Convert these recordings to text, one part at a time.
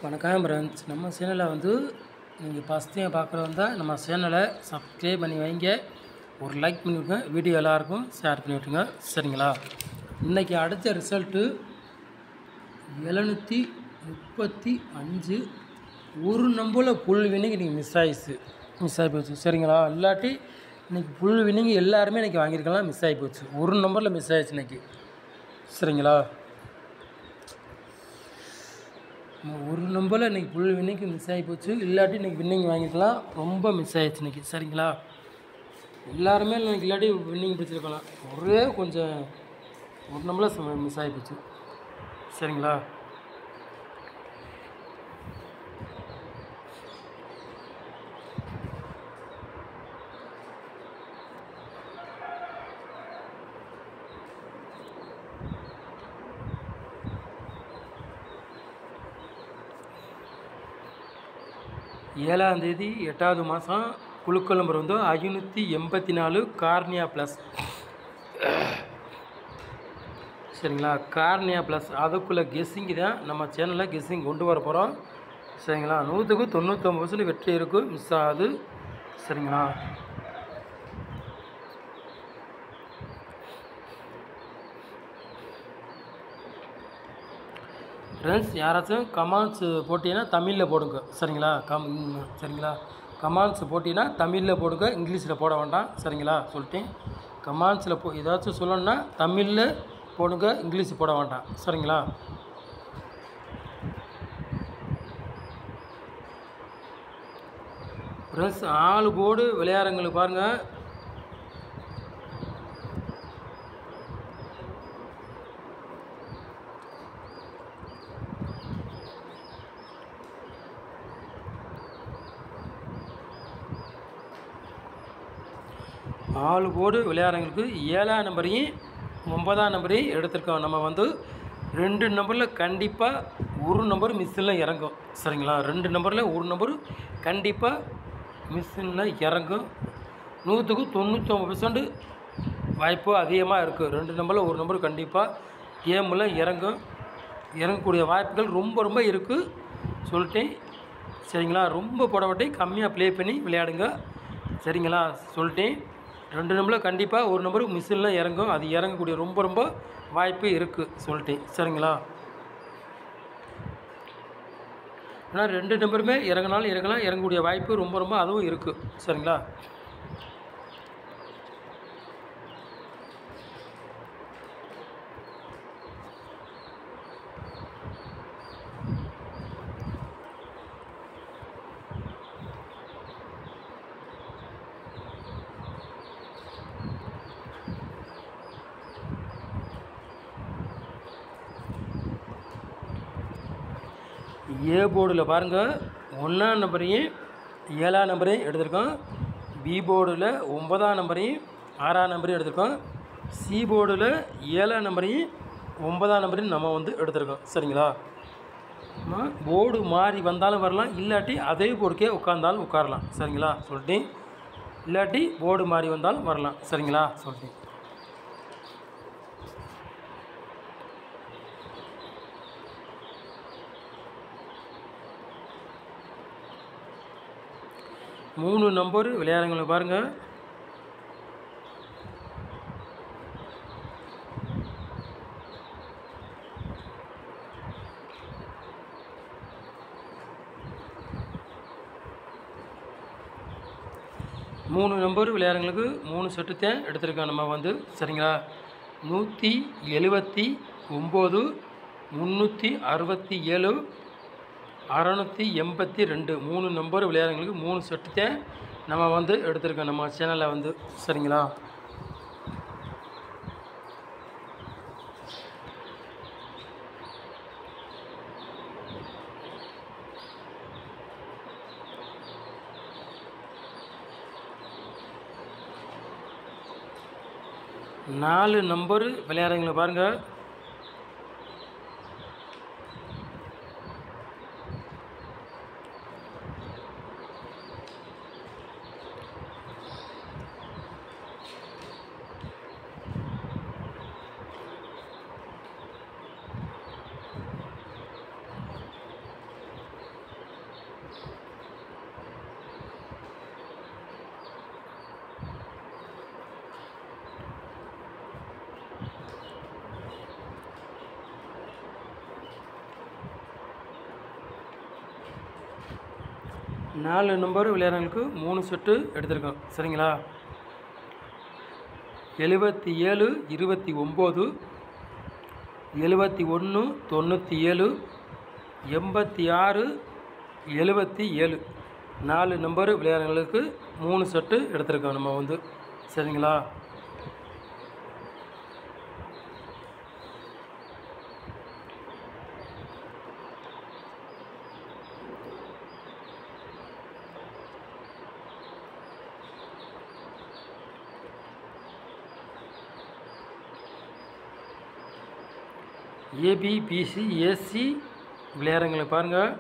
வணக்கம் ஃப்ரெண்ட்ஸ். நம்ம சேனலை வந்து நீங்கள் ஃபஸ்ட் டைம் பார்க்குறவங்க தான் நம்ம சேனலை சப்ஸ்கிரைப் பண்ணி வைங்க, ஒரு லைக் பண்ணிவிடுங்க, வீடியோ எல்லாருக்கும் ஷேர் பண்ணி விட்டுருங்க. சரிங்களா? இன்றைக்கி அடித்த ரிசல்ட்டு 735. ஒரு நம்பரில் ஃபுல் வின்னிங் இன்றைக்கி மிஸ் ஆகி போச்சு. சரிங்களா? இல்லாட்டி இன்றைக்கி ஃபுல் வின்னிங் எல்லாருமே இன்றைக்கி வாங்கியிருக்கலாம், மிஸ் ஆகி போச்சு. ஒரு நம்பரில் மிஸ் ஆகிடுச்சு இன்றைக்கி. சரிங்களா? ஒரு நம்பரில் இன்றைக்கி ஃபுல் வின்னிங்கு மிஸ் ஆகி போச்சு. இல்லாட்டி இன்றைக்கி வின்னிங் வாங்கிக்கலாம், ரொம்ப மிஸ் ஆகிடுச்சு இன்றைக்கி. சரிங்களா? எல்லாருமே இன்றைக்கி இல்லாட்டி வின்னிங் பிடிச்சிருக்கலாம், ஒரே கொஞ்சம் ஒரு நம்பரில் மிஸ் ஆகி போச்சு. சரிங்களா? ஏழாம் தேதி 8வது மாதம் குழுக்கள் நம்பர் வந்து 584 கார்னியா ப்ளஸ். சரிங்களா? கார்னியா ப்ளஸ் அதுக்குள்ளே கெஸ்ஸிங்கு தான் நம்ம சேனலில் கெஸ்ஸிங் கொண்டு வர போகிறோம். சரிங்களா? 100க்கு 99% வெற்றி இருக்குது, மிஸ் ஆகுது. சரிங்களா? ஃப்ரெண்ட்ஸ், யாராச்சும் கமெண்ட்ஸ் போட்டிங்கன்னா தமிழில் போடுங்க. சரிங்களா? சரிங்களா? கமெண்ட்ஸ் போட்டிங்கன்னா தமிழில் போடுங்க, இங்கிலீஷில் போட வேண்டாம். சரிங்களா? சொல்லிட்டேன். கமெண்ட்ஸில் ஏதாச்சும் சொல்லணுன்னா தமிழில் போடுங்க, இங்கிலீஷ் போட வேண்டாம். சரிங்களா? ஃப்ரெண்ட்ஸ், 4 போர்டு விளையாடுறவங்களுக்கு பாருங்கள். நாலு போர்டு விளையாடுறவங்களுக்கு 7ஆம் நம்பரையும் 9ஆம் நம்பரையும் எடுத்திருக்கோம். நம்ம வந்து 2 நம்பரில் கண்டிப்பாக ஒரு நம்பர் மிஸ்ஸில் இறங்கும். சரிங்களா? 2 நம்பரில் ஒரு நம்பர் கண்டிப்பாக மிஸ்ஸில் இறங்கும். 100க்கு 99% வாய்ப்பு அதிகமாக இருக்குது. 2 நம்பரில் ஒரு நம்பர் கண்டிப்பாக கேமில் இறங்கக்கூடிய வாய்ப்புகள் ரொம்ப இருக்குது சொல்லிட்டேன். சரிங்களா? ரொம்ப போடப்பட்டு கம்மியாக ப்ளே பண்ணி விளையாடுங்க. சரிங்களா? சொல்லிட்டேன். 2 நம்பரில் கண்டிப்பாக ஒரு நம்பர் மிஸ்ஸில் இறங்கும். அது இறங்கக்கூடிய ரொம்ப வாய்ப்பு இருக்குது சொல்லிட்டேன். சரிங்களா? ஆனால் 2 நம்பருமே இறங்கினாலும் இறங்கக்கூடிய வாய்ப்பு ரொம்ப அதுவும் இருக்குது. சரிங்களா? ஏ போர்டில் பாருங்கள், 1ஆம் நம்பரையும் 7ஆம் நம்பரையும் எடுத்திருக்கோம். பி போர்டில் 9ஆம் நம்பரையும் 6ஆம் நம்பரையும் எடுத்திருக்கோம். சி போர்டில் 7ஆம் நம்பரையும் 9ஆம் நம்பரையும் நம்ம வந்து எடுத்திருக்கோம். சரிங்களா? போர்டு மாறி வந்தாலும் வரலாம், இல்லாட்டி அதே போர்டுக்கே உட்காந்தாலும் உட்காரலாம். சரிங்களா? சொல்லிட்டேன். இல்லாட்டி போர்டு மாறி வந்தாலும் வரலாம். சரிங்களா? சொல்லிட்டேன். மூணு நம்பர் விளையாடுறவங்களுக்கு பாருங்கள். மூணு நம்பர் விளையாடுறவங்களுக்கு 3 செட்டு தான் எடுத்திருக்கோம் நம்ம வந்து. சரிங்களா? 179, 367, 682 3 நம்பர் விளையாடுறவங்களுக்கு 3 செட்டு தான் நம்ம வந்து எடுத்திருக்கோம் நம்ம சேனலில் வந்து. சரிங்களா? நாலு நம்பர் விளையாடுறவங்களை பாருங்கள். 4 நம்பர் விளையாடுறவங்களுக்கு 3 செட்டு எடுத்திருக்கோம். சரிங்களா? 77 29 71 97 86 77 4 நம்பர் விளையாடுறவங்களுக்கு 3 செட்டு எடுத்திருக்கோம் நம்ம வந்து. சரிங்களா? ஏபி பிசி ஏசி விளையாடுறவங்களை பாருங்கள்.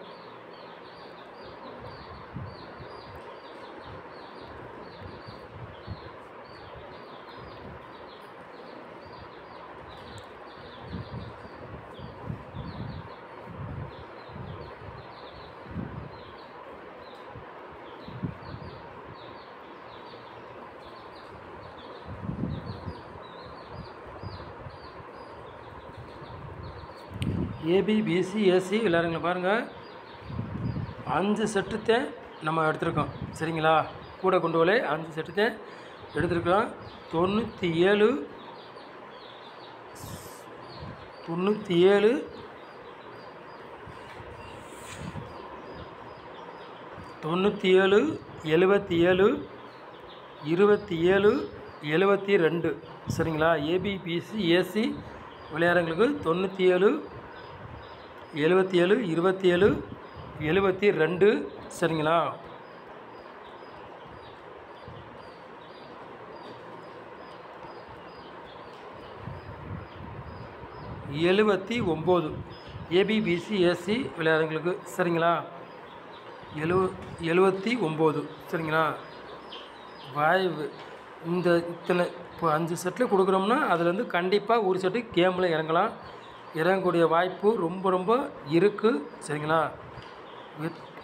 ஏபி பிசி ஏசி விளையாடுறவங்களை பாருங்கள். 5 செட்டுத்தை நம்ம எடுத்திருக்கோம். சரிங்களா? கூட கொண்டு வரல 5 செட்டுத்தை எடுத்திருக்கோம். 97 97 97 77 27 72. சரிங்களா? ஏபி பிசி ஏசி விளையாடுறவங்களுக்கு 97 77 27 72. சரிங்களா? எழுபத்தி 9 ஏபிபிசி ஏசி விளையாடுறவங்களுக்கு. சரிங்களா? 79. சரிங்களா? வாய்வு இந்த இத்தனை இப்போ 5 செட்டில் கொடுக்குறோம்னா அதுலேருந்து கண்டிப்பாக ஒரு செட்டு கேமில் இறங்கக்கூடிய வாய்ப்பு ரொம்ப இருக்குது. சரிங்களா?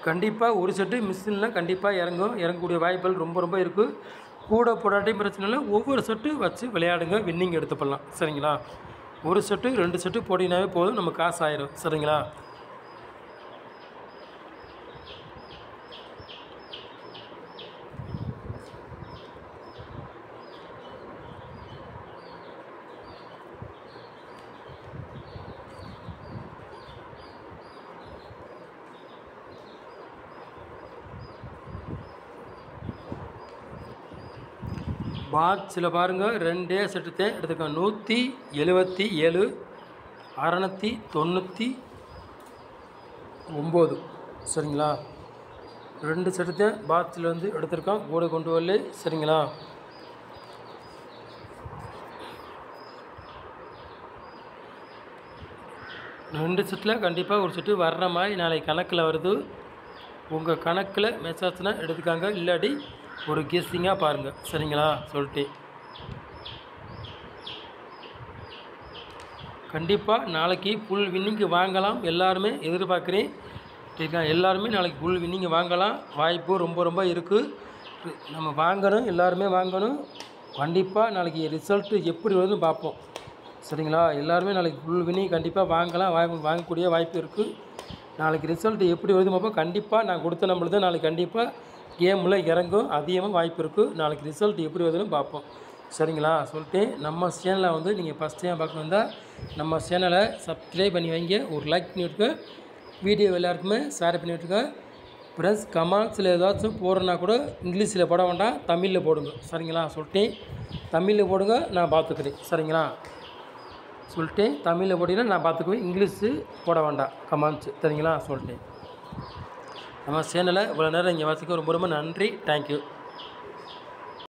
கண்டிப்பாக ஒரு செட்டு மிஸ்ஸில்னால் கண்டிப்பாக இறங்கக்கூடிய வாய்ப்புகள் ரொம்ப இருக்குது. கூட போடாட்டையும் பிரச்சனை இல்லை. ஒவ்வொரு செட்டு வச்சு விளையாடுங்க, வின்னிங் எடுத்துப்படலாம். சரிங்களா? ஒரு செட்டு 2 செட்டு போட்டினாவே போதும், நம்ம காசு ஆயிரும். சரிங்களா? பாக்ஸில் பாருங்கள் 2 செட்டுத்தை எடுத்துக்கோங்க. 177 699. சரிங்களா? 2 செட்டுத்தை பாக்ஸில் வந்து எடுத்திருக்கோம், கூட கொண்டு வரல. சரிங்களா? ரெண்டு செட்டில் கண்டிப்பாக ஒரு செட்டு வர்ற மாதிரி நாளைக்கு கணக்கில் வருது. உங்கள் கணக்கில் மெசேஜ்னா எடுத்துக்காங்க, இல்லாட்டி ஒரு கெஸ்ஸிங்காக பாருங்கள். சரிங்களா? சொல்லிட்டு கண்டிப்பாக நாளைக்கு ஃபுல் வின்னிங்கு வாங்கலாம். எல்லாருமே எதிர்பார்க்குறேன். சரிங்களா? எல்லாருமே நாளைக்கு ஃபுல் வின்னிங்கு வாங்கலாம். வாய்ப்பு ரொம்ப இருக்குது. நம்ம வாங்கணும், எல்லாருமே வாங்கணும். கண்டிப்பாக நாளைக்கு ரிசல்ட்டு எப்படி வருதுன்னு பார்ப்போம். சரிங்களா? எல்லாருமே நாளைக்கு ஃபுல் வின்னிங் கண்டிப்பாக வாங்கலாம். வாங்கக்கூடிய வாய்ப்பு இருக்குது. நாளைக்கு ரிசல்ட்டு எப்படி வருதுன்னு பார்ப்போம். கண்டிப்பாக நான் கொடுத்த நம்பர் தான் நாளைக்கு கண்டிப்பாக கேமில் இறங்கும், அதிகமாக வாய்ப்பு இருக்குது. நாளைக்கு ரிசல்ட் எப்படி வருதுன்னு பார்ப்போம். சரிங்களா? சொல்லிட்டு நம்ம சேனலை வந்து நீங்கள் ஃபஸ்ட் டைம் பார்க்க வந்தால் நம்ம சேனலை சப்ஸ்கிரைப் பண்ணி வைங்க, ஒரு லைக் பண்ணிவிட்டுருக்க, வீடியோ எல்லாருக்குமே ஷேர் பண்ணிவிட்டுருக்க. ப்ளஸ் கமெண்ட்ஸில் ஏதாச்சும் போடுறனா கூட இங்கிலீஷில் போட வேண்டாம், தமிழில் போடுங்க. சரிங்களா? சொல்லிட்டு தமிழில் போடுங்க, நான் பார்த்துக்கிறேன். சரிங்களா? சொல்லிட்டு தமிழில் போட்டிங்கன்னா நான் பார்த்துக்குவேன், இங்கிலீஷு போட வேண்டாம் கமெண்ட்ஸு. சரிங்களா? சொல்லிட்டு நம்ம சேனலை இவ்வளோ நேரம் இங்கே வாசிக்க ரொம்ப நன்றி. தேங்க்யூ.